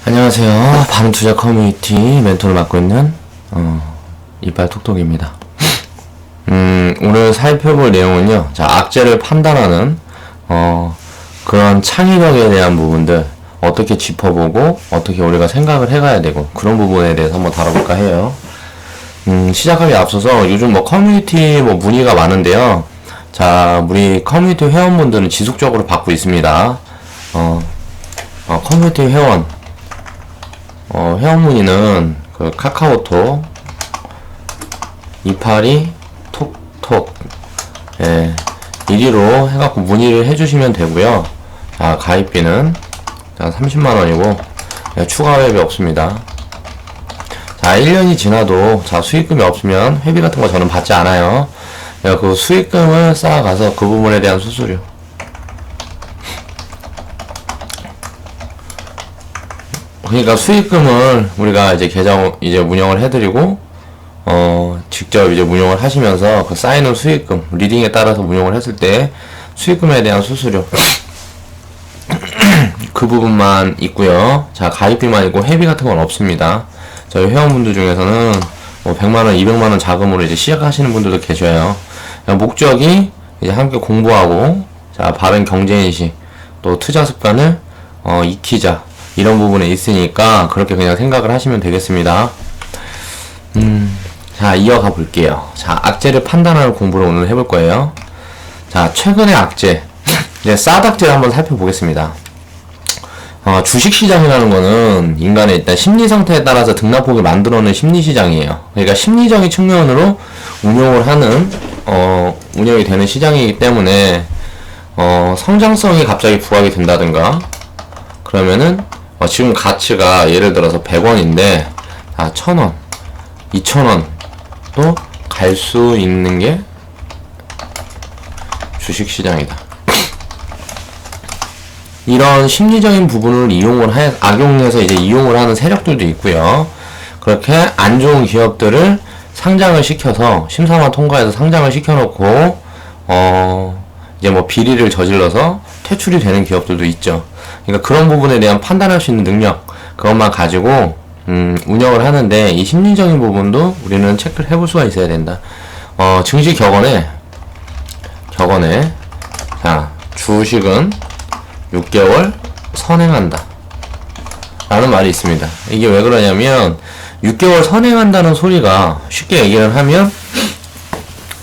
안녕하세요. 바른투자 커뮤니티 멘토를 맡고 있는 이빨 톡톡입니다. 오늘 살펴볼 내용은요. 자, 악재를 판단하는 그런 창의력에 대한 부분들 어떻게 짚어보고 어떻게 우리가 생각을 해가야 되고 그런 부분에 대해서 한번 다뤄볼까 해요. 시작하기 앞서서 요즘 커뮤니티 문의가 많은데요. 자, 우리 커뮤니티 회원분들은 지속적으로 받고 있습니다. 커뮤니티 회원 문의는 그 카카오톡 282 톡톡 1위로 해갖고 문의를 해주시면 되고요. 자, 가입비는 30만원이고 추가 회비 없습니다. 자, 1년이 지나도 자, 수익금이 없으면 회비 같은 거 저는 받지 않아요. 그 수익금을 쌓아가서 그 부분에 대한 수수료 그러니까 수익금을 우리가 이제 계정 이제 운영을 해드리고 직접 이제 운영을 하시면서 그 쌓이는 수익금 리딩에 따라서 운영을 했을 때 수익금에 대한 수수료 그 부분만 있고요. 자, 가입비만 있고 회비 같은 건 없습니다. 저희 회원분들 중에서는 100만원, 200만원 자금으로 이제 시작하시는 분들도 계셔요. 목적이 이제 함께 공부하고 자, 바른 경제인식 또 투자 습관을 익히자 이런 부분에 있으니까 그렇게 그냥 생각을 하시면 되겠습니다. 자, 이어가 볼게요. 자, 악재를 판단하는 공부를 오늘 해볼 거예요. 자, 최근의 악재 이제 싸닥재를 한번 살펴보겠습니다. 주식시장이라는 거는 인간의 일단 심리상태에 따라서 등락폭을 만들어내는 심리시장이에요. 그러니까 심리적인 측면으로 운용을 하는 운영이 되는 시장이기 때문에 성장성이 갑자기 부각이 된다든가 그러면은 지금 가치가 예를 들어서 100원인데 1000원, 2000원도 갈 수 있는 게 주식시장이다. 이런 심리적인 부분을 악용해서 이제 이용을 하는 세력들도 있고요. 그렇게 안 좋은 기업들을 상장을 시켜서 심사만 통과해서 상장을 시켜놓고 이제 비리를 저질러서 퇴출이 되는 기업들도 있죠. 그러니까 그런 부분에 대한 판단할 수 있는 능력 그것만 가지고 운영을 하는데 이 심리적인 부분도 우리는 체크를 해볼 수가 있어야 된다. 증시 격언에 자, 주식은 6개월 선행한다 라는 말이 있습니다. 이게 왜 그러냐면 6개월 선행한다는 소리가 쉽게 얘기를 하면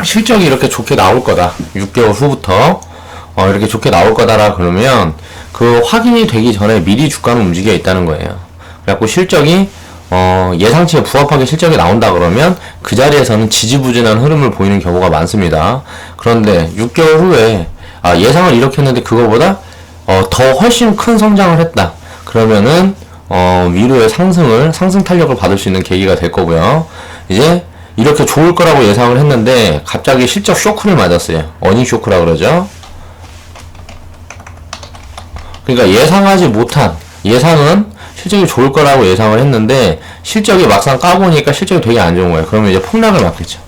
실적이 이렇게 좋게 나올 거다. 6개월 후부터 이렇게 좋게 나올 거다라 그러면 그 확인이 되기 전에 미리 주가는 움직여 있다는 거예요. 그래갖고 실적이 예상치에 부합하게 실적이 나온다 그러면 그 자리에서는 지지부진한 흐름을 보이는 경우가 많습니다. 그런데 6개월 후에 예상을 이렇게 했는데 그거보다 더 훨씬 큰 성장을 했다. 그러면은 위로의 상승 탄력을 받을 수 있는 계기가 될 거고요. 이제 이렇게 좋을 거라고 예상을 했는데 갑자기 실적 쇼크를 맞았어요. 어닝 쇼크라 그러죠. 그러니까 예상하지 못한 예상은 실적이 좋을 거라고 예상을 했는데 실적이 막상 까보니까 실적이 되게 안 좋은 거예요. 그러면 이제 폭락을 맞겠죠.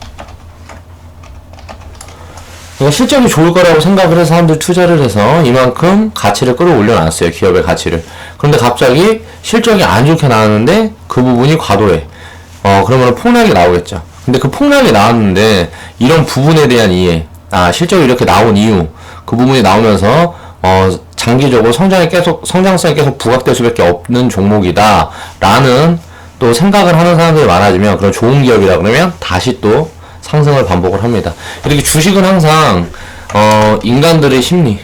그러니까 실적이 좋을 거라고 생각을 해서 사람들이 투자를 해서 이만큼 가치를 끌어올려 놨어요. 기업의 가치를. 그런데 갑자기 실적이 안 좋게 나왔는데 그 부분이 과도해. 그러면 폭락이 나오겠죠. 근데 그 폭락이 나왔는데 이런 부분에 대한 이해, 실적이 이렇게 나온 이유, 그 부분이 나오면서 장기적으로 성장성이 계속 부각될 수밖에 없는 종목이다 라는 또 생각을 하는 사람들이 많아지면 그런 좋은 기업이라 그러면 다시 또 상승을 반복을 합니다. 이렇게 주식은 항상 인간들의 심리에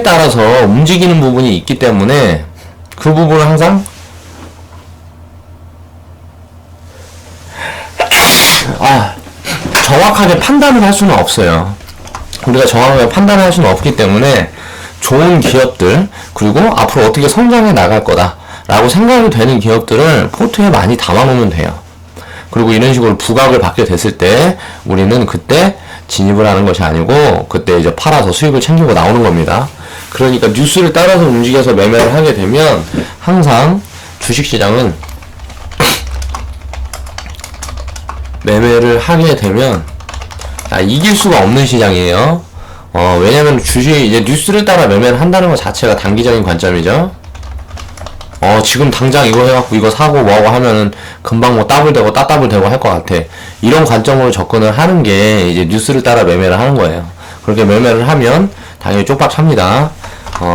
따라서 움직이는 부분이 있기 때문에 그 부분을 항상 정확하게 판단을 할 수는 없어요. 우리가 정확하게 판단을 할 수는 없기 때문에 좋은 기업들 그리고 앞으로 어떻게 성장해 나갈 거다 라고 생각이 되는 기업들을 포트에 많이 담아놓으면 돼요. 그리고 이런 식으로 부각을 받게 됐을 때 우리는 그때 진입을 하는 것이 아니고 그때 이제 팔아서 수익을 챙기고 나오는 겁니다. 그러니까 뉴스를 따라서 움직여서 매매를 하게 되면 항상 주식시장은 매매를 하게 되면 이길 수가 없는 시장이에요. 왜냐면 주식 이제 뉴스를 따라 매매를 한다는 것 자체가 단기적인 관점이죠. 지금 당장 이거 해갖고 이거 사고 뭐하고 하면은 금방 뭐 따블되고 따따블되고 할 것 같아. 이런 관점으로 접근을 하는 게 이제 뉴스를 따라 매매를 하는 거예요. 그렇게 매매를 하면 당연히 쪽박 찹니다.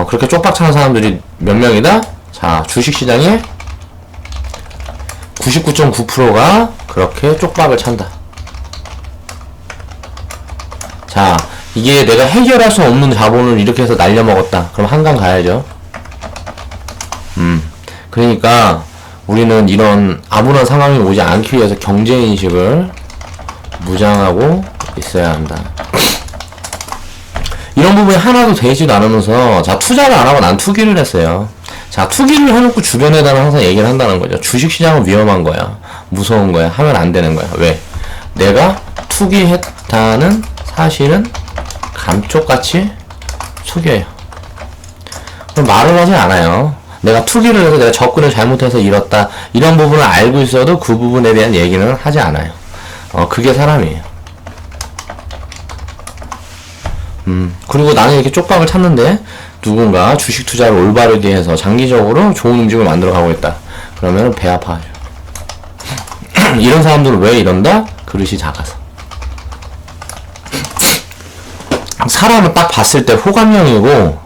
그렇게 쪽박 차는 사람들이 몇 명이다? 자, 주식시장에 99.9%가 그렇게 쪽박을 찬다. 자, 이게 내가 해결할 수 없는 자본을 이렇게 해서 날려먹었다. 그럼 한강 가야죠. 그러니까 우리는 이런 아무런 상황이 오지 않기 위해서 경제인식을 무장하고 있어야 한다. 이런 부분이 하나도 되지도 않으면서, 자, 투자를 안 하고 난 투기를 했어요. 자, 투기를 해놓고 주변에다가 항상 얘기를 한다는 거죠. 주식시장은 위험한 거야. 무서운 거야. 하면 안 되는 거야. 왜? 내가 투기했다는 사실은 감쪽같이 속여요. 그럼 말을 하지 않아요. 내가 투기를 해서 내가 접근을 잘못해서 잃었다. 이런 부분을 알고 있어도 그 부분에 대한 얘기는 하지 않아요. 그게 사람이에요. 그리고 나는 이렇게 쪽박을 찾는데 누군가 주식 투자를 올바르게 해서 장기적으로 좋은 움직임을 만들어 가고 있다. 그러면 배 아파하죠. 이런 사람들은 왜 이런다? 그릇이 작아서. 사람을 딱 봤을 때 호감형이고,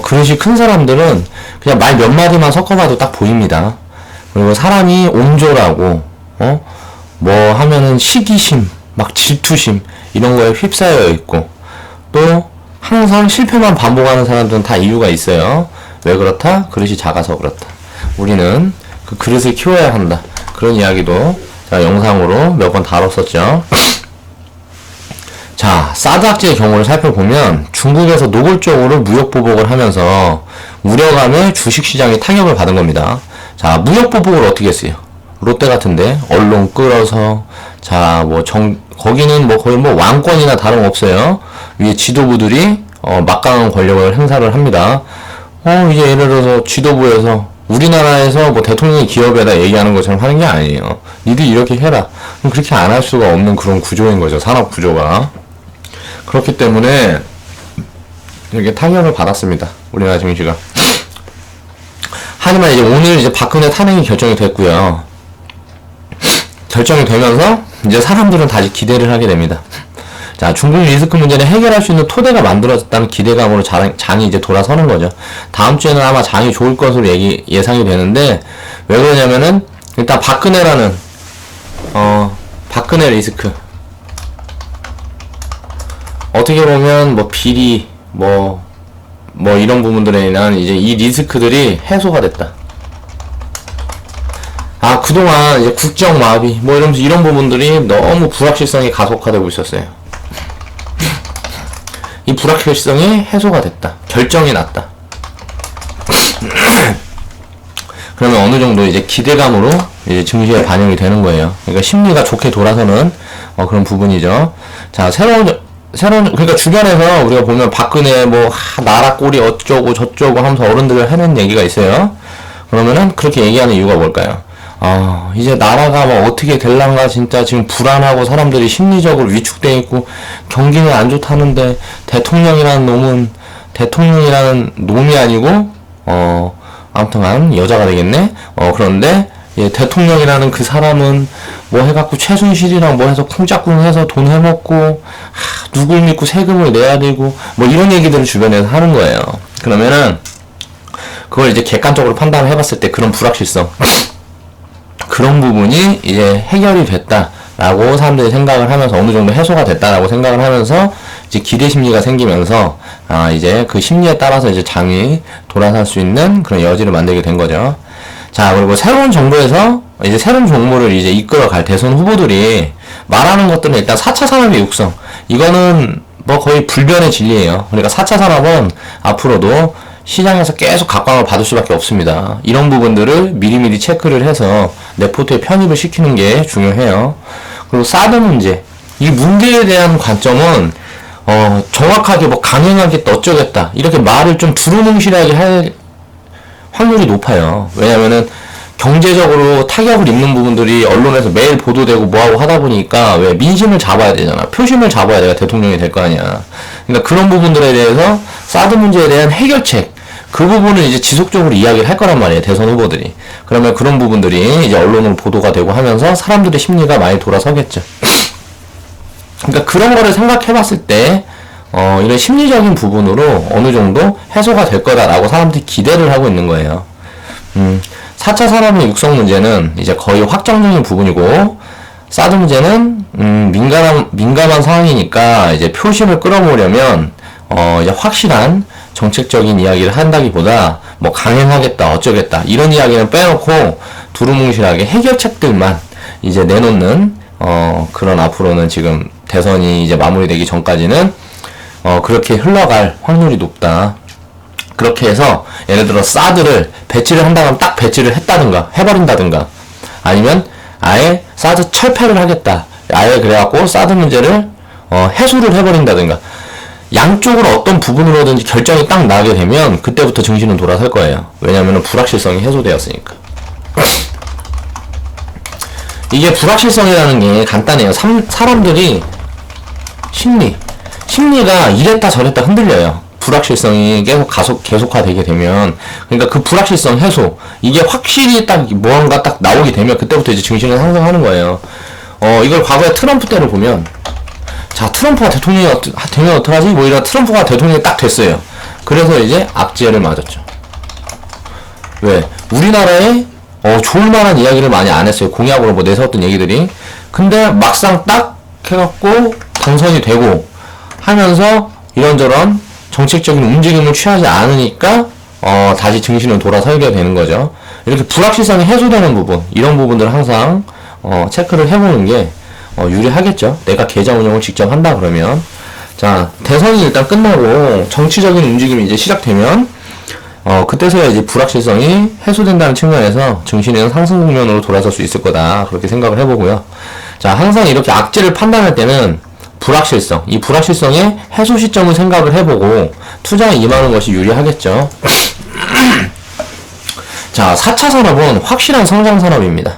그릇이 큰 사람들은 그냥 말 몇 마디만 섞어봐도 딱 보입니다. 그리고 사람이 옹졸하고, 뭐 하면은 시기심, 막 질투심, 이런 거에 휩싸여 있고, 또 항상 실패만 반복하는 사람들은 다 이유가 있어요. 왜 그렇다? 그릇이 작아서 그렇다. 우리는 그 그릇을 키워야 한다. 그런 이야기도 제가 영상으로 몇 번 다뤘었죠. 자, 사드 악재의 경우를 살펴보면 중국에서 노골적으로 무역 보복을 하면서 우려감에 주식시장이 타격을 받은 겁니다. 자, 무역 보복을 어떻게 했어요? 롯데 같은데 언론 끌어서, 자, 거기는 뭐 거의 뭐 왕권이나 다름없어요. 위에 지도부들이 막강한 권력을 행사를 합니다. 이제 예를 들어서 지도부에서 우리나라에서 뭐 대통령이 기업에다 얘기하는 것처럼 하는 게 아니에요. 니들 이렇게 해라. 그럼 그렇게 안 할 수가 없는 그런 구조인 거죠. 산업 구조가. 그렇기 때문에 이렇게 타격을 받았습니다. 우리나라 증시가. 하지만 이제 오늘 이제 박근혜 탄핵이 결정이 됐고요. 결정이 되면서 이제 사람들은 다시 기대를 하게 됩니다. 자, 중국 리스크 문제는 해결할 수 있는 토대가 만들어졌다는 기대감으로 장이 이제 돌아서는 거죠. 다음 주에는 아마 장이 좋을 것으로 예상이 되는데, 왜 그러냐면은 일단 박근혜 리스크, 어떻게 보면 뭐 비리 뭐 이런 부분들에 인한 이제 이 리스크들이 해소가 됐다. 그동안 이제 국정 마비 뭐 이러면서 이런 부분들이 너무 불확실성이 가속화되고 있었어요. 이 불확실성이 해소가 됐다. 결정이 났다. 그러면 어느 정도 이제 기대감으로 이제 증시에 반영이 되는 거예요. 그러니까 심리가 좋게 돌아서는 그런 부분이죠. 자, 그러니까 주변에서 우리가 보면 박근혜 나라 꼴이 어쩌고 저쩌고 하면서 어른들을 해낸 얘기가 있어요. 그러면은 그렇게 얘기하는 이유가 뭘까요? 이제 나라가 어떻게 될란가, 진짜 지금 불안하고 사람들이 심리적으로 위축돼 있고 경기는 안 좋다는데 대통령이라는 놈이 아니고 아무튼간 여자가 되겠네. 그런데 대통령이라는 그 사람은 뭐 해갖고 최순실이랑 뭐 해서 쿵짝쿵 해서 돈 해먹고 누굴 믿고 세금을 내야 되고 뭐 이런 얘기들을 주변에서 하는 거예요. 그러면은 그걸 이제 객관적으로 판단을 해봤을 때 그런 불확실성, 그런 부분이 이제 해결이 됐다라고 사람들이 생각을 하면서 어느 정도 해소가 됐다라고 생각을 하면서 이제 기대 심리가 생기면서 이제 그 심리에 따라서 이제 장이 돌아설 수 있는 그런 여지를 만들게 된 거죠. 자, 그리고 새로운 정부에서 이제 새로운 정부를 이제 이끌어갈 대선 후보들이 말하는 것들은 일단 4차 산업의 육성, 이거는 뭐 거의 불변의 진리예요. 그러니까 4차 산업은 앞으로도 시장에서 계속 각광을 받을 수밖에 없습니다. 이런 부분들을 미리미리 체크를 해서 내 포트에 편입을 시키는 게 중요해요. 그리고 사드 문제, 이 문제에 대한 관점은 정확하게 강행하겠다 어쩌겠다 이렇게 말을 좀 두루뭉실하게 할 확률이 높아요. 왜냐면은 경제적으로 타격을 입는 부분들이 언론에서 매일 보도되고 뭐하고 하다 보니까 왜 민심을 잡아야 되잖아. 표심을 잡아야 내가 대통령이 될 거 아니야. 그러니까 그런 부분들에 대해서 사드 문제에 대한 해결책, 그 부분을 이제 지속적으로 이야기를 할 거란 말이에요, 대선 후보들이. 그러면 그런 부분들이 이제 언론으로 보도가 되고 하면서 사람들의 심리가 많이 돌아서겠죠. 그러니까 그런 거를 생각해 봤을 때, 이런 심리적인 부분으로 어느 정도 해소가 될 거다라고 사람들이 기대를 하고 있는 거예요. 4차 산업의 육성 문제는 이제 거의 확정적인 부분이고, 사드 문제는, 민감한 상황이니까 이제 표심을 끌어모으려면, 이제 확실한 정책적인 이야기를 한다기보다, 뭐 강행하겠다, 어쩌겠다, 이런 이야기는 빼놓고, 두루뭉실하게 해결책들만 이제 내놓는, 그런 앞으로는 지금 대선이 이제 마무리되기 전까지는, 그렇게 흘러갈 확률이 높다. 그렇게 해서, 예를 들어, 사드를 배치를 한다면 딱 배치를 했다든가, 해버린다든가, 아니면, 아예 사드 철폐를 하겠다. 아예 그래갖고, 사드 문제를, 해소를 해버린다든가, 양쪽으로 어떤 부분으로든지 결정이 딱 나게 되면, 그때부터 증시는 돌아설 거예요. 왜냐면은 불확실성이 해소되었으니까. 이게 불확실성이라는 게 간단해요. 사람들이, 심리가 이랬다 저랬다 흔들려요. 불확실성이 계속화되게 되면. 그러니까 그 불확실성 해소. 이게 확실히 딱 뭔가 딱 나오게 되면 그때부터 이제 증시는 상승하는 거예요. 이걸 과거에 트럼프 때를 보면, 자, 트럼프가 대통령이 되면 어떡하지? 뭐 이런 트럼프가 대통령이 딱 됐어요. 그래서 이제 악재를 맞았죠. 왜? 우리나라에, 좋을 만한 이야기를 많이 안 했어요. 공약으로 뭐 내세웠던 얘기들이. 근데 막상 딱 해갖고 당선이 되고 하면서 이런저런 정책적인 움직임을 취하지 않으니까 다시 증시는 돌아서게 되는 거죠. 이렇게 불확실성이 해소되는 부분, 이런 부분들을 항상 체크를 해보는 게 유리하겠죠. 내가 계좌 운영을 직접 한다 그러면. 자, 대선이 일단 끝나고 정치적인 움직임이 이제 시작되면 그때서야 이제 불확실성이 해소된다는 측면에서 증시는 상승 국면으로 돌아설 수 있을 거다, 그렇게 생각을 해보고요. 자, 항상 이렇게 악재를 판단할 때는 불확실성, 이 불확실성의 해소 시점을 생각을 해보고 투자에 임하는 것이 유리하겠죠. 자, 4차 산업은 확실한 성장 산업입니다.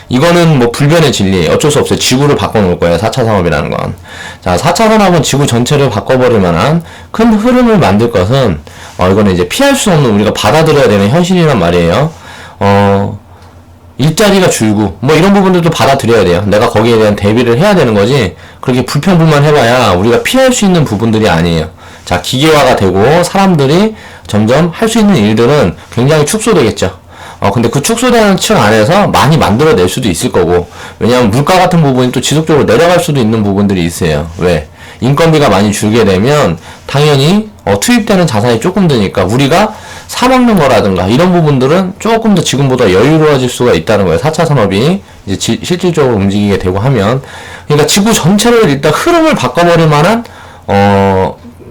이거는 뭐 불변의 진리, 어쩔 수 없어요. 지구를 바꿔놓을 거예요, 4차 산업이라는 건. 자, 4차 산업은 지구 전체를 바꿔버릴 만한 큰 흐름을 만들 것은, 이거는 이제 피할 수 없는, 우리가 받아들여야 되는 현실이란 말이에요. 일자리가 줄고, 뭐 이런 부분들도 받아들여야 돼요. 내가 거기에 대한 대비를 해야 되는 거지, 그렇게 불평불만 해봐야 우리가 피할 수 있는 부분들이 아니에요. 자, 기계화가 되고, 사람들이 점점 할 수 있는 일들은 굉장히 축소되겠죠. 근데 그 축소되는 층 안에서 많이 만들어낼 수도 있을 거고, 왜냐하면 물가 같은 부분이 또 지속적으로 내려갈 수도 있는 부분들이 있어요. 왜? 인건비가 많이 줄게 되면 당연히 투입되는 자산이 조금 드니까 우리가 사먹는 거라든가 이런 부분들은 조금 더 지금보다 여유로워질 수가 있다는 거예요. 4차 산업이 이제 실질적으로 움직이게 되고 하면. 그러니까 지구 전체를 일단 흐름을 바꿔버릴 만한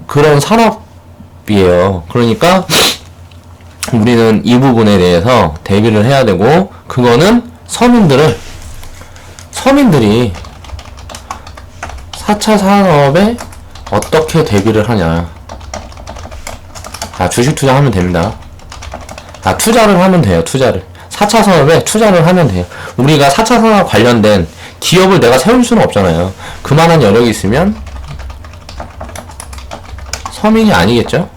그런 산업이에요. 그러니까 우리는 이 부분에 대해서 대비를 해야 되고, 그거는 서민들이 4차 산업에 어떻게 대비를 하냐. 주식 투자하면 됩니다. 투자를 하면 돼요, 투자를. 4차 산업에 투자를 하면 돼요. 우리가 4차 산업 관련된 기업을 내가 세울 수는 없잖아요. 그만한 여력이 있으면 서민이 아니겠죠?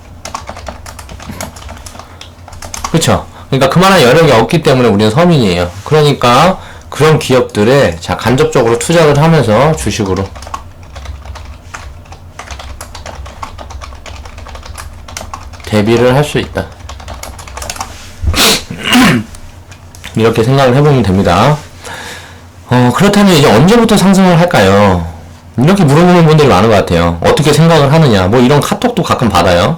그쵸? 그러니까 그만한 여력이 없기 때문에 우리는 서민이에요. 그러니까 그런 기업들에 간접적으로 투자를 하면서 주식으로 대비를 할 수 있다. 이렇게 생각을 해보면 됩니다. 그렇다면 이제 언제부터 상승을 할까요? 이렇게 물어보는 분들이 많은 것 같아요. 어떻게 생각을 하느냐, 뭐 이런 카톡도 가끔 받아요.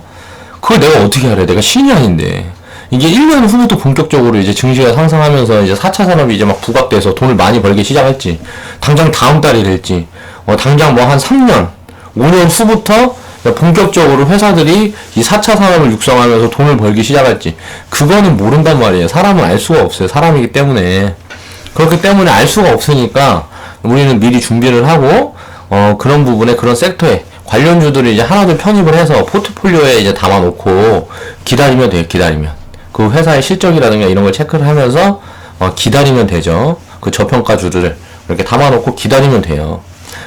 그걸 내가 어떻게 알아요? 내가 신이 아닌데. 이게 1년 후부터 본격적으로 이제 증시가 상승하면서 이제 4차 산업이 이제 막 부각돼서 돈을 많이 벌기 시작할지, 당장 다음 달이 될지, 당장 뭐 한 3년, 5년 후부터 본격적으로 회사들이 이 4차 산업을 육성하면서 돈을 벌기 시작할지, 그거는 모른단 말이에요. 사람은 알 수가 없어요. 사람이기 때문에. 그렇기 때문에 알 수가 없으니까 우리는 미리 준비를 하고, 그런 부분에, 그런 섹터에 관련주들을 이제 하나둘 편입을 해서 포트폴리오에 이제 담아놓고 기다리면 돼요. 기다리면. 그 회사의 실적이라든가 이런 걸 체크를 하면서 기다리면 되죠. 그 저평가주들을 이렇게 담아놓고 기다리면 돼요.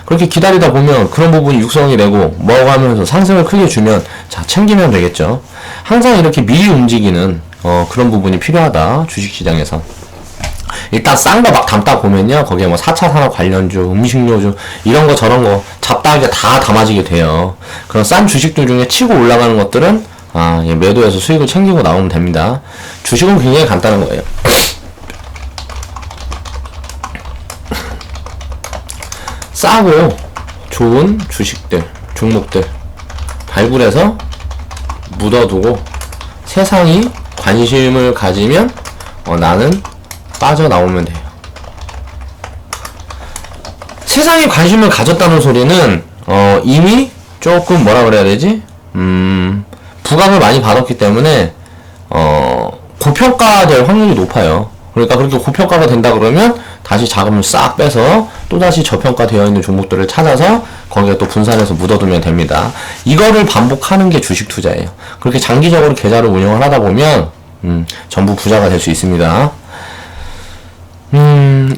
그렇게 기다리다 보면 그런 부분이 육성이 되고 뭐가 하면서 상승을 크게 주면 자 챙기면 되겠죠. 항상 이렇게 미리 움직이는 그런 부분이 필요하다. 주식시장에서 일단 싼 거 막 담다 보면요 거기에 뭐 4차 산업 관련주, 음식료주 이런 거 저런 거 잡다하게 다 담아지게 돼요. 그런 싼 주식들 중에 치고 올라가는 것들은 예, 매도해서 수익을 챙기고 나오면 됩니다. 주식은 굉장히 간단한 거예요. 싸고 좋은 주식들, 종목들 발굴해서 묻어두고 세상이 관심을 가지면 나는 빠져나오면 돼요. 세상이 관심을 가졌다는 소리는 이미 조금 뭐라 그래야 되지? 부각을 많이 받았기 때문에 고평가될 확률이 높아요. 그러니까 그렇게 고평가가 된다 그러면 다시 자금을 싹 빼서 또다시 저평가되어 있는 종목들을 찾아서 거기에 또 분산해서 묻어두면 됩니다. 이거를 반복하는 게 주식 투자예요. 그렇게 장기적으로 계좌를 운영을 하다 보면 전부 부자가 될 수 있습니다.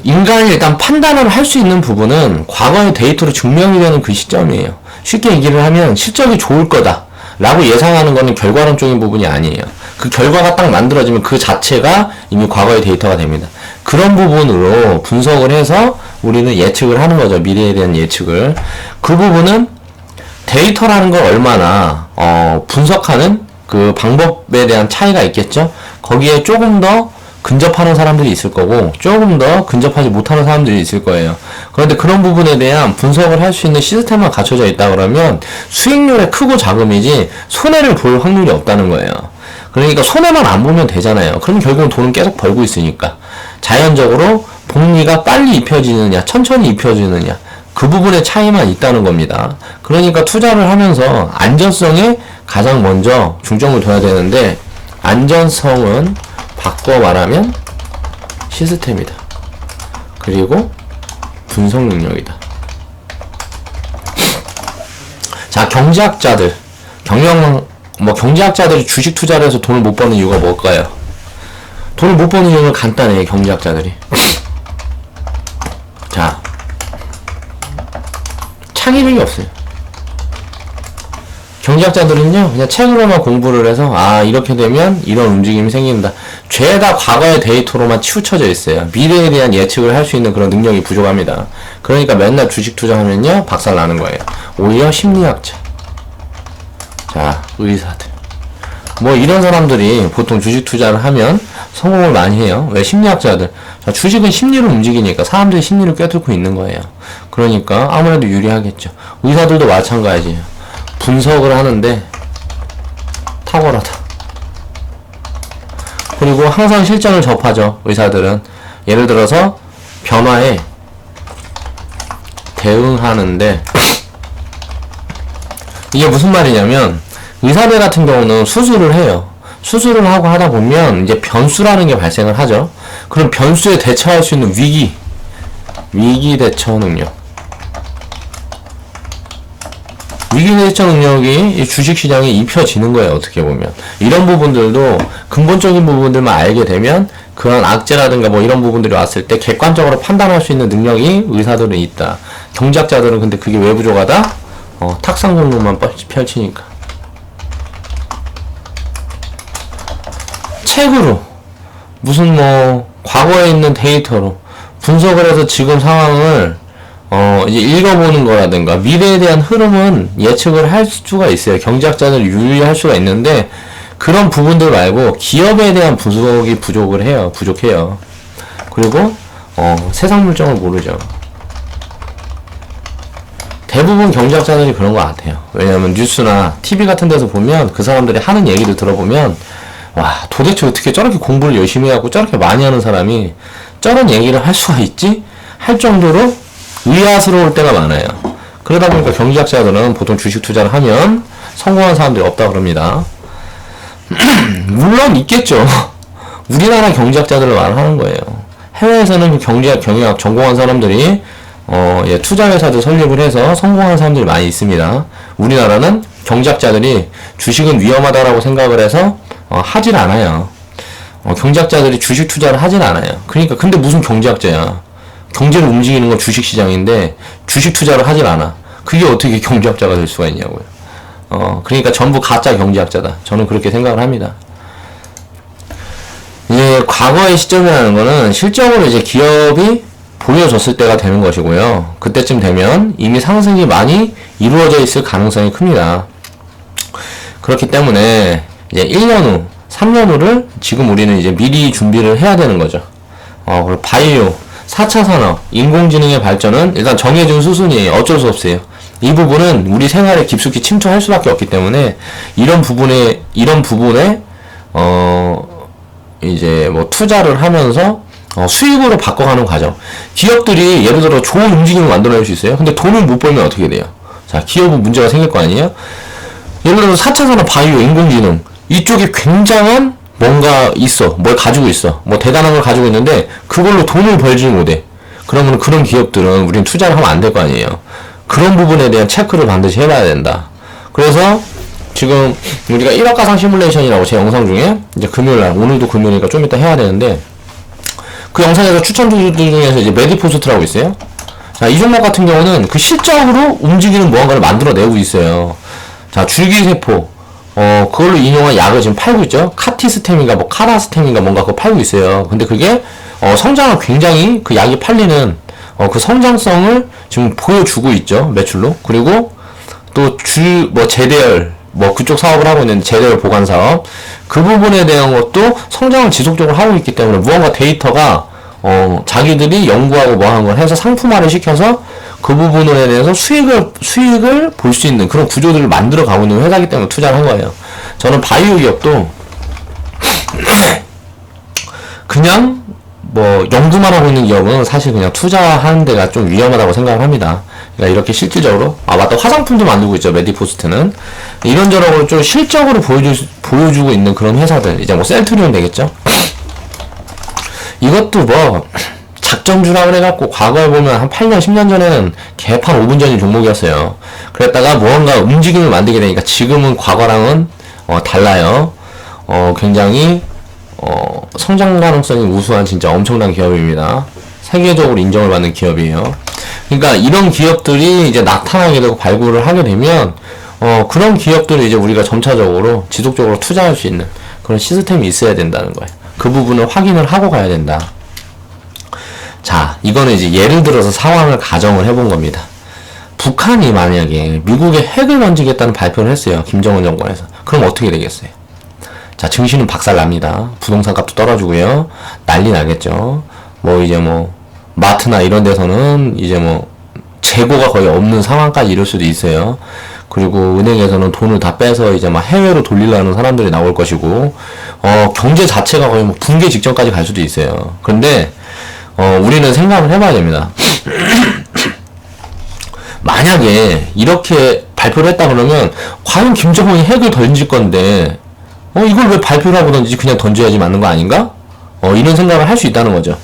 인간이 일단 판단을 할 수 있는 부분은 과거의 데이터로 증명이 되는 그 시점이에요. 쉽게 얘기를 하면 실적이 좋을 거다 라고 예상하는 거는 결과론적인 부분이 아니에요. 그 결과가 딱 만들어지면 그 자체가 이미 과거의 데이터가 됩니다. 그런 부분으로 분석을 해서 우리는 예측을 하는 거죠. 미래에 대한 예측을. 그 부분은 데이터라는 걸 얼마나 분석하는 그 방법에 대한 차이가 있겠죠. 거기에 조금 더 근접하는 사람들이 있을 거고 조금 더 근접하지 못하는 사람들이 있을 거예요. 그런데 그런 부분에 대한 분석을 할 수 있는 시스템만 갖춰져 있다 그러면 수익률의 크고 작음이지 손해를 볼 확률이 없다는 거예요. 그러니까 손해만 안 보면 되잖아요. 그럼 결국은 돈은 계속 벌고 있으니까 자연적으로 복리가 빨리 입혀지느냐 천천히 입혀지느냐 그 부분의 차이만 있다는 겁니다. 그러니까 투자를 하면서 안전성에 가장 먼저 중점을 둬야 되는데 안전성은 바꿔 말하면 시스템이다. 그리고 분석 능력이다. 자, 경제학자들, 경제학자들이 주식 투자를 해서 돈을 못 버는 이유가 뭘까요? 돈을 못 버는 이유는 간단해요, 경제학자들이. 자, 창의력이 없어요. 경제학자들은요 그냥 책으로만 공부를 해서 이렇게 되면 이런 움직임이 생긴다. 죄다 과거의 데이터로만 치우쳐져 있어요. 미래에 대한 예측을 할 수 있는 그런 능력이 부족합니다. 그러니까 맨날 주식 투자하면요 박살 나는 거예요. 오히려 심리학자, 자 의사들 뭐 이런 사람들이 보통 주식 투자를 하면 성공을 많이 해요. 왜? 심리학자들. 자, 주식은 심리를 움직이니까 사람들이 심리를 꿰뚫고 있는 거예요. 그러니까 아무래도 유리하겠죠. 의사들도 마찬가지예요. 분석을 하는데 탁월하다. 그리고 항상 실전을 접하죠. 의사들은 예를 들어서 변화에 대응하는데 이게 무슨 말이냐면 의사들 같은 경우는 수술을 해요. 수술을 하고 하다 보면 이제 변수라는 게 발생을 하죠. 그럼 변수에 대처할 수 있는 위기 대처 능력. 위기대처 능력이 이 주식시장에 입혀지는 거예요. 어떻게 보면 이런 부분들도 근본적인 부분들만 알게 되면 그런 악재라든가 뭐 이런 부분들이 왔을 때 객관적으로 판단할 수 있는 능력이 의사들은 있다. 경제학자들은 근데 그게 왜 부족하다? 탁상 공부만 펼치니까. 책으로 무슨 뭐 과거에 있는 데이터로 분석을 해서 지금 상황을 이제 읽어보는 거라든가 미래에 대한 흐름은 예측을 할 수가 있어요. 경제학자들 유리할 수가 있는데 그런 부분들 말고 기업에 대한 분석이 부족해요. 그리고 세상 물정을 모르죠. 대부분 경제학자들이 그런 것 같아요. 왜냐하면 뉴스나 TV 같은 데서 보면 그 사람들이 하는 얘기를 들어보면 와 도대체 어떻게 저렇게 공부를 열심히 하고 저렇게 많이 하는 사람이 저런 얘기를 할 수가 있지? 할 정도로 의아스러울 때가 많아요. 그러다 보니까 경제학자들은 보통 주식 투자를 하면 성공한 사람들이 없다 그럽니다. 물론 있겠죠. 우리나라 경제학자들을 말하는 거예요. 해외에서는 경제학, 경영학 전공한 사람들이 투자회사들 설립을 해서 성공한 사람들이 많이 있습니다. 우리나라는 경제학자들이 주식은 위험하다라고 생각을 해서 하질 않아요. 경제학자들이 주식 투자를 하진 않아요. 그러니까 근데 무슨 경제학자야? 경제를 움직이는 건 주식시장인데 주식 투자를 하질 않아. 그게 어떻게 경제학자가 될 수가 있냐고요. 그러니까 전부 가짜 경제학자다. 저는 그렇게 생각을 합니다. 이제 과거의 시점이라는 거는 실적으로 이제 기업이 보여줬을 때가 되는 것이고요. 그때쯤 되면 이미 상승이 많이 이루어져 있을 가능성이 큽니다. 그렇기 때문에 이제 1년 후, 3년 후를 지금 우리는 이제 미리 준비를 해야 되는 거죠. 그리고 바이오, 4차 산업, 인공지능의 발전은 일단 정해진 수순이에요. 어쩔 수 없어요. 이 부분은 우리 생활에 깊숙이 침투할 수밖에 없기 때문에 이런 부분에 이제 뭐 투자를 하면서 수익으로 바꿔가는 과정. 기업들이 예를 들어 좋은 움직임을 만들어낼 수 있어요. 근데 돈을 못 벌면 어떻게 돼요? 자, 기업은 문제가 생길 거 아니에요? 예를 들어 4차 산업, 바이오, 인공지능 이쪽에 굉장한 뭔가 있어. 뭘 가지고 있어. 뭐 대단한 걸 가지고 있는데 그걸로 돈을 벌지 못해. 그러면 그런 기업들은 우린 투자를 하면 안 될 거 아니에요. 그런 부분에 대한 체크를 반드시 해봐야 된다. 그래서 지금 우리가 1억 가상 시뮬레이션이라고 제 영상 중에 이제 금요일날, 오늘도 금요일이니까 좀 이따 해야 되는데 그 영상에서 추천주들 중에서 이제 메디포스트라고 있어요. 자, 이 종목 같은 경우는 그 실적으로 움직이는 무언가를 만들어내고 있어요. 자, 줄기세포 그걸로 인용한 약을 지금 팔고 있죠. 카티스템인가 뭐 카라스템인가 뭔가 그거 팔고 있어요. 근데 그게 성장을 굉장히 그 약이 팔리는 그 성장성을 지금 보여주고 있죠. 매출로. 그리고 또 제대열 그쪽 사업을 하고 있는 제대열 보관 사업 그 부분에 대한 것도 성장을 지속적으로 하고 있기 때문에 무언가 데이터가 자기들이 연구하고 뭐 하는 걸 해서 상품화를 시켜서 그 부분에 대해서 수익을 볼 수 있는 그런 구조들을 만들어 가고 있는 회사이기 때문에 투자를 한 거예요. 저는 바이오 기업도 그냥 연구만 하고 있는 기업은 사실 그냥 투자하는 데가 좀 위험하다고 생각을 합니다. 그러니까 이렇게 실질적으로, 맞다, 화장품도 만들고 있죠, 메디포스트는. 이런저런 좀 실적으로 보여주고 있는 그런 회사들, 이제 셀트리온 되겠죠? 이것도 작정주라 그래갖고, 과거에 보면 한 8년, 10년 전에는 개판 5분 전인 종목이었어요. 그랬다가 무언가 움직임을 만들게 되니까 지금은 과거랑은, 달라요. 굉장히, 성장 가능성이 우수한 진짜 엄청난 기업입니다. 세계적으로 인정을 받는 기업이에요. 그러니까 이런 기업들이 이제 나타나게 되고 발굴을 하게 되면 그런 기업들을 이제 우리가 점차적으로 지속적으로 투자할 수 있는 그런 시스템이 있어야 된다는 거예요. 그 부분을 확인을 하고 가야 된다. 자, 이거는 이제 예를 들어서 상황을 가정을 해본 겁니다. 북한이 만약에 미국에 핵을 던지겠다는 발표를 했어요. 김정은 정권에서. 그럼 어떻게 되겠어요? 자, 증시는 박살납니다. 부동산 값도 떨어지고요. 난리 나겠죠. 마트나 이런 데서는 이제 재고가 거의 없는 상황까지 이럴 수도 있어요. 그리고 은행에서는 돈을 다 빼서 이제 해외로 돌리려는 사람들이 나올 것이고, 경제 자체가 거의 붕괴 직전까지 갈 수도 있어요. 그런데, 우리는 생각을 해봐야 됩니다. 만약에 이렇게 발표를 했다 그러면, 과연 김정은이 핵을 던질 건데, 이걸 왜 발표를 하고 던지지? 그냥 던져야지 맞는 거 아닌가? 이런 생각을 할 수 있다는 거죠.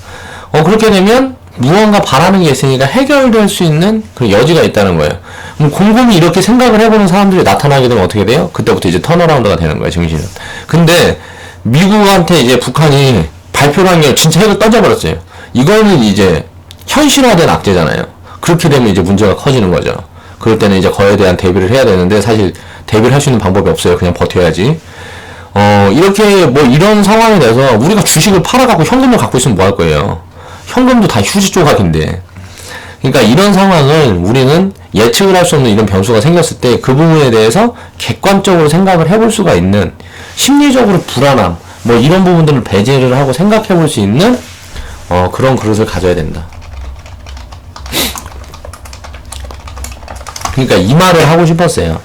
그렇게 되면 무언가 바라는 게 있으니까 해결될 수 있는 그런 여지가 있다는 거예요. 그럼 곰곰이 이렇게 생각을 해보는 사람들이 나타나게 되면 어떻게 돼요? 그때부터 이제 턴어라운드가 되는 거예요, 증시는. 근데 미국한테 이제 북한이 발표를 한 게 진짜 핵을 던져버렸어요. 이거는 이제 현실화된 악재잖아요. 그렇게 되면 이제 문제가 커지는 거죠. 그럴 때는 이제 그에 대한 대비를 해야 되는데 사실 대비를 할 수 있는 방법이 없어요. 그냥 버텨야지. 이렇게 이런 상황에 대해서 우리가 주식을 팔아갖고 현금을 갖고 있으면 뭐 할 거예요? 현금도 다 휴지 조각인데. 그러니까 이런 상황을 우리는 예측을 할 수 없는 이런 변수가 생겼을 때 그 부분에 대해서 객관적으로 생각을 해볼 수가 있는 심리적으로 불안함, 이런 부분들을 배제를 하고 생각해 볼 수 있는 그런 그릇을 가져야 된다. 그러니까 이 말을 하고 싶었어요.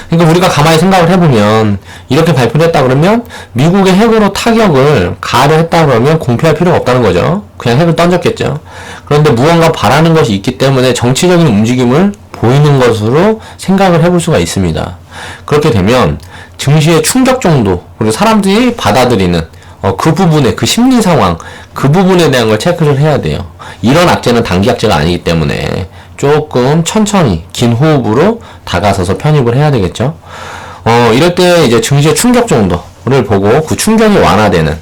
그러니까 우리가 가만히 생각을 해보면 이렇게 발표를 했다 그러면 미국의 핵으로 타격을 가하려 했다 그러면 공표할 필요가 없다는 거죠. 그냥 핵을 던졌겠죠. 그런데 무언가 바라는 것이 있기 때문에 정치적인 움직임을 보이는 것으로 생각을 해볼 수가 있습니다. 그렇게 되면 증시의 충격 정도 그리고 사람들이 받아들이는 그 부분의 그 심리 상황 그 부분에 대한 걸 체크를 해야 돼요. 이런 악재는 단기 악재가 아니기 때문에 조금 천천히 긴 호흡으로 다가서서 편입을 해야 되겠죠. 이럴 때 이제 증시의 충격 정도를 보고 그 충격이 완화되는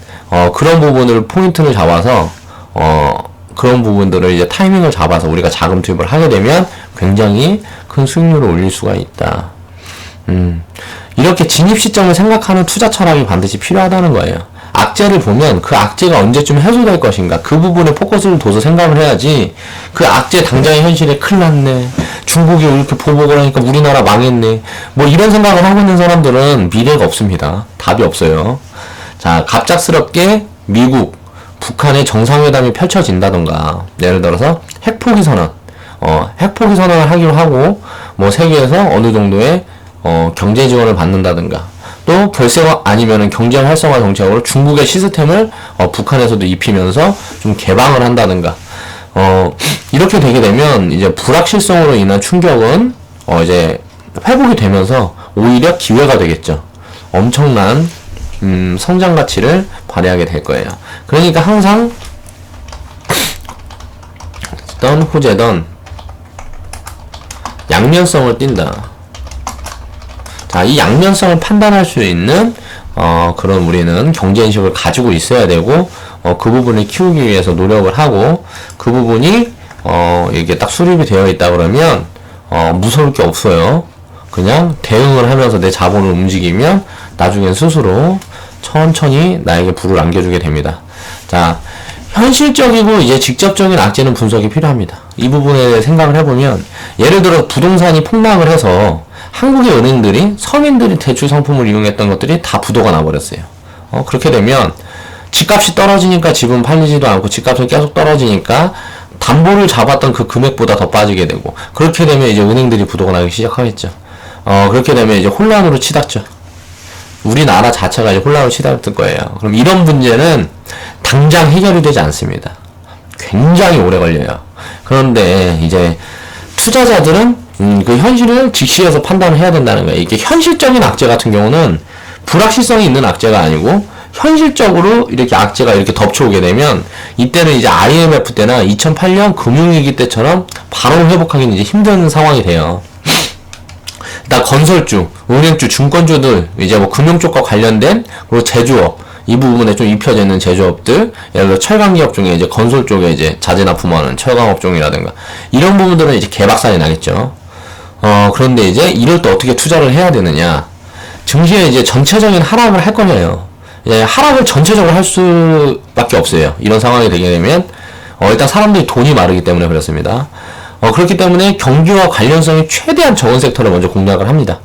그런 부분을 포인트를 잡아서 그런 부분들을 이제 타이밍을 잡아서 우리가 자금 투입을 하게 되면 굉장히 큰 수익률을 올릴 수가 있다. 이렇게 진입 시점을 생각하는 투자 철학이 반드시 필요하다는 거예요. 악재를 보면 그 악재가 언제쯤 해소될 것인가, 그 부분에 포커스를 둬서 생각을 해야지, 그 악재 당장의 현실에 큰일 났네, 중국이 이렇게 보복을 하니까 우리나라 망했네, 뭐 이런 생각을 하고 있는 사람들은 미래가 없습니다. 답이 없어요. 자, 갑작스럽게 미국, 북한의 정상회담이 펼쳐진다던가, 예를 들어서 핵포기 선언, 핵포기 선언을 하기로 하고, 뭐 세계에서 어느 정도의 경제 지원을 받는다든가, 또 결세가 아니면은 경제 활성화 정책으로 중국의 시스템을 북한에서도 입히면서 좀 개방을 한다든가, 이렇게 되게 되면 이제 불확실성으로 인한 충격은 이제 회복이 되면서 오히려 기회가 되겠죠. 엄청난 성장 가치를 발휘하게 될 거예요. 그러니까 항상 호재던 양면성을 띈다. 자, 이 양면성을 판단할 수 있는 그런 우리는 경제인식을 가지고 있어야 되고, 그 부분을 키우기 위해서 노력을 하고, 그 부분이 이게 딱 수립이 되어 있다 그러면 무서울 게 없어요. 그냥 대응을 하면서 내 자본을 움직이면 나중엔 스스로 천천히 나에게 불을 안겨주게 됩니다. 자, 현실적이고 이제 직접적인 악재는 분석이 필요합니다. 이 부분에 생각을 해보면, 예를 들어 부동산이 폭락을 해서 한국의 은행들이 서민들이 대출 상품을 이용했던 것들이 다 부도가 나버렸어요. 그렇게 되면 집값이 떨어지니까 집은 팔리지도 않고, 집값은 계속 떨어지니까 담보를 잡았던 그 금액보다 더 빠지게 되고, 그렇게 되면 이제 은행들이 부도가 나기 시작하겠죠. 그렇게 되면 이제 혼란으로 치닫죠. 우리나라 자체가 이제 혼란으로 치닫을 거예요. 그럼 이런 문제는 당장 해결이 되지 않습니다. 굉장히 오래 걸려요. 그런데 이제 투자자들은 그 현실을 직시해서 판단을 해야 된다는 거예요. 이게 현실적인 악재 같은 경우는 불확실성이 있는 악재가 아니고, 현실적으로 이렇게 악재가 이렇게 덮쳐오게 되면, 이때는 이제 IMF 때나 2008년 금융위기 때처럼 바로 회복하기는 이제 힘든 상황이 돼요. 일단 건설주, 은행주, 증권주들, 이제 뭐 금융 쪽과 관련된, 그리고 제조업, 이 부분에 좀 입혀져 있는 제조업들, 예를 들어 철강기업 중에 이제 건설 쪽에 이제 자재 납품하는 철강업종이라든가, 이런 부분들은 이제 개박살이 나겠죠. 그런데 이제 이럴 때 어떻게 투자를 해야 되느냐. 증시에 이제 전체적인 하락을 할 거예요. 이제 하락을 전체적으로 할 수밖에 없어요. 이런 상황이 되게 되면, 일단 사람들이 돈이 마르기 때문에 그렇습니다. 그렇기 때문에 경기와 관련성이 최대한 적은 섹터를 먼저 공략을 합니다.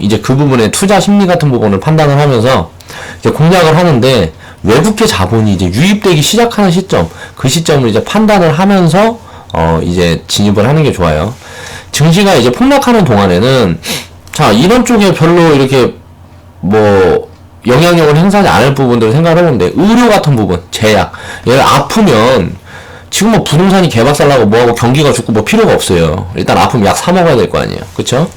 이제 그 부분에 투자 심리 같은 부분을 판단을 하면서 이제 공략을 하는데, 외국계 자본이 이제 유입되기 시작하는 시점, 그 시점을 이제 판단을 하면서 이제 진입을 하는 게 좋아요. 증시가 이제 폭락하는 동안에는, 자, 이런 쪽에 별로 이렇게 뭐 영향력을 행사하지 않을 부분들을 생각을 해보는데, 의료 같은 부분, 제약, 얘를 아프면 지금 뭐 부동산이 개박살나고 뭐하고 경기가 죽고 뭐 필요가 없어요. 일단 아프면 약 사 먹어야 될 거 아니에요. 그쵸?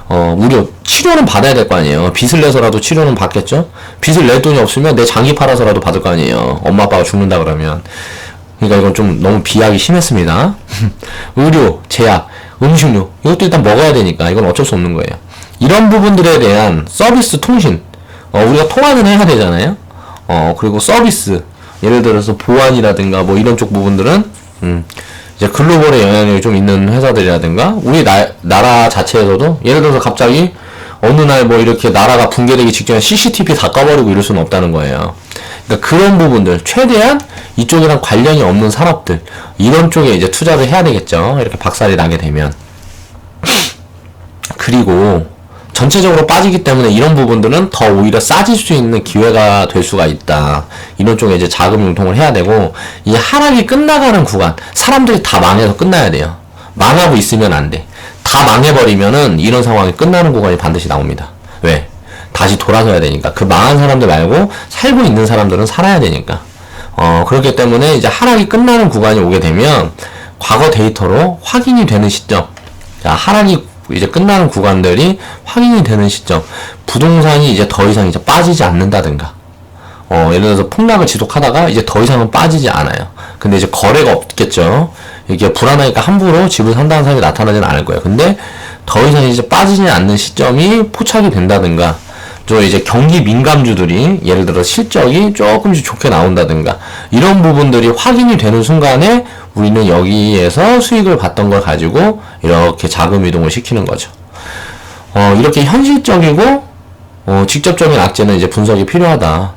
의료 치료는 받아야 될 거 아니에요. 빚을 내서라도 치료는 받겠죠? 빚을 낼 돈이 없으면 내 장기 팔아서라도 받을 거 아니에요. 엄마 아빠가 죽는다 그러면. 그러니까 이건 좀 너무 비약이 심했습니다. 의료, 제약, 음식료, 이것도 일단 먹어야 되니까 이건 어쩔 수 없는 거예요. 이런 부분들에 대한 서비스 통신, 우리가 통화는 해야 되잖아요. 그리고 서비스, 예를 들어서 보안이라든가 뭐 이런 쪽 부분들은 이제 글로벌의 영향력이 좀 있는 회사들이라든가, 우리 나라 자체에서도 예를 들어서 갑자기 어느 날 뭐 이렇게 나라가 붕괴되기 직전에 CCTV 다 꺼버리고 이럴 수는 없다는 거예요. 그러니까 그런 부분들, 최대한 이쪽이랑 관련이 없는 산업들, 이런 쪽에 이제 투자를 해야 되겠죠. 이렇게 박살이 나게 되면. 그리고 전체적으로 빠지기 때문에 이런 부분들은 더 오히려 싸질 수 있는 기회가 될 수가 있다. 이런 쪽에 이제 자금 융통을 해야 되고, 이 하락이 끝나가는 구간, 사람들이 다 망해서 끝나야 돼요. 망하고 있으면 안 돼. 다 망해버리면은 이런 상황이 끝나는 구간이 반드시 나옵니다. 왜? 다시 돌아서야 되니까. 그 망한 사람들 말고 살고 있는 사람들은 살아야 되니까. 그렇기 때문에 이제 하락이 끝나는 구간이 오게 되면 과거 데이터로 확인이 되는 시점, 자, 하락이 이제 끝나는 구간들이 확인이 되는 시점, 부동산이 이제 더 이상 이제 빠지지 않는다든가, 예를 들어서 폭락을 지속하다가 이제 더 이상은 빠지지 않아요. 근데 이제 거래가 없겠죠. 이게 불안하니까 함부로 집을 산다는 사람이 나타나지는 않을 거예요. 근데 더 이상 이제 빠지지 않는 시점이 포착이 된다든가, 또 이제 경기 민감주들이 예를 들어 실적이 조금씩 좋게 나온다든가 이런 부분들이 확인이 되는 순간에 우리는 여기에서 수익을 봤던 걸 가지고 이렇게 자금 이동을 시키는 거죠. 이렇게 현실적이고 직접적인 악재는 이제 분석이 필요하다.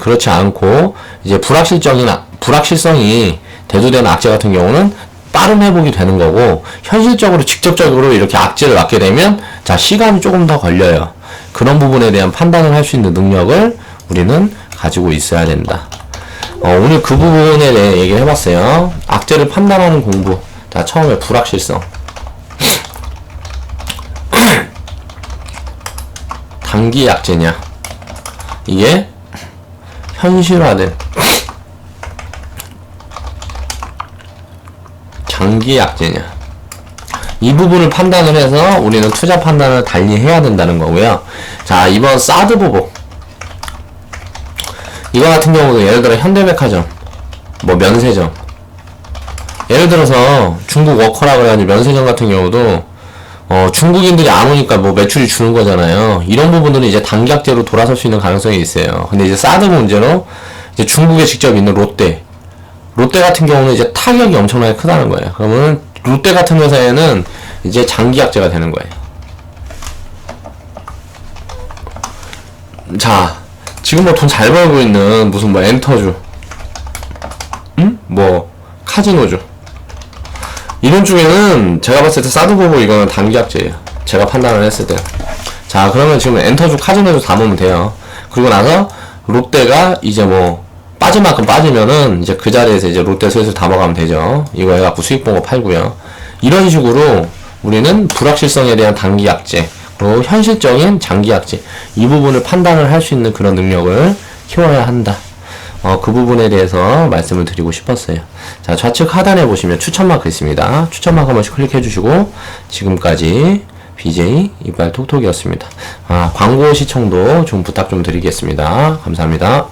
그렇지 않고 이제 불확실성이 대두되는 악재 같은 경우는 빠른 회복이 되는 거고, 현실적으로 직접적으로 이렇게 악재를 맞게 되면 자 시간이 조금 더 걸려요. 그런 부분에 대한 판단을 할 수 있는 능력을 우리는 가지고 있어야 된다. 오늘 그 부분에 대해 얘기를 해봤어요. 악재를 판단하는 공부. 자, 처음에 불확실성. 단기 악재냐, 이게 현실화된 장기 악재냐, 이 부분을 판단을 해서 우리는 투자 판단을 달리 해야 된다는 거고요. 자, 이번 사드 보복, 이거 같은 경우도 예를 들어 현대백화점, 뭐 면세점, 예를 들어서 중국 워커라 그래가지고 면세점 같은 경우도 중국인들이 안 오니까 뭐 매출이 주는 거잖아요. 이런 부분들은 이제 단기 악재로 돌아설 수 있는 가능성이 있어요. 근데 이제 사드 문제로 이제 중국에 직접 있는 롯데 같은 경우는 이제 타격이 엄청나게 크다는 거예요. 그러면 롯데 같은 회사에는 이제 장기 악재가 되는 거예요. 자, 지금 뭐 돈 잘 벌고 있는 무슨 뭐 엔터주, 뭐 카지노주, 이런 쪽에는 제가 봤을 때 사드 보고 이거는 단기 악재예요. 제가 판단을 했을 때. 자, 그러면 지금 엔터주, 카지노주 담으면 돼요. 그리고 나서 롯데가 이제 뭐 빠질 만큼 빠지면은 이제 그 자리에서 이제 롯데 슬슬 담아가면 되죠. 이거 해갖고 수익 본 거 팔고요. 이런 식으로 우리는 불확실성에 대한 단기 악재, 그리고 현실적인 장기 악재, 이 부분을 판단을 할 수 있는 그런 능력을 키워야 한다. 그 부분에 대해서 말씀을 드리고 싶었어요. 자, 좌측 하단에 보시면 추천 마크 있습니다. 추천 마크 한 번씩 클릭해 주시고, 지금까지 BJ 이빨 톡톡이었습니다. 광고 시청도 좀 부탁 좀 드리겠습니다. 감사합니다.